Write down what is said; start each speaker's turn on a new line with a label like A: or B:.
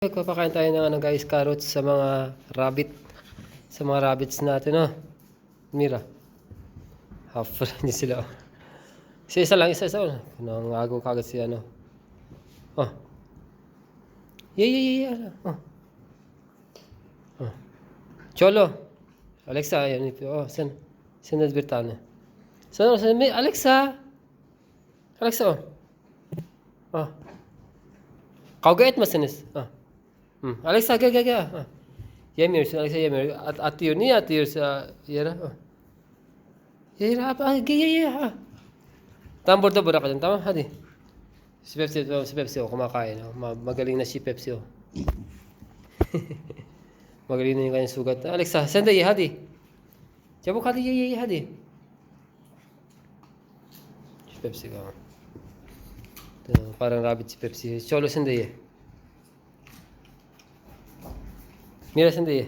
A: Magpapakain tayo ng guys, carrots sa mga rabbit. Sa mga rabbits natin, no? Mira. Half niya sila. Oh. Isa-isa lang, isa-isa. Oh. Nangago kagad si ano. Oh. Yeah. Oh. Oh. Cholo. Alexa, yan. Oh, send Albertano. Send Alexa. Alexa, oh. Oh. Kawgait masinis. Oh. Alexa, gel. Yemiyor, Alexa yemiyor. Atıyor. Niye atıyor yere? Yere ye. Tama, borda ka dyan. Tama, hadi. Si Pepsi, kumakain. Magaling na si Pepsi. Magaling na yung kanyang sugat. Alexa, sen de ye, hadi. Çabuk hadi ye, hadi. Si Pepsi ka. Parang rabbit si Pepsi. Cholo, sen de ye. Mira, sen de ye.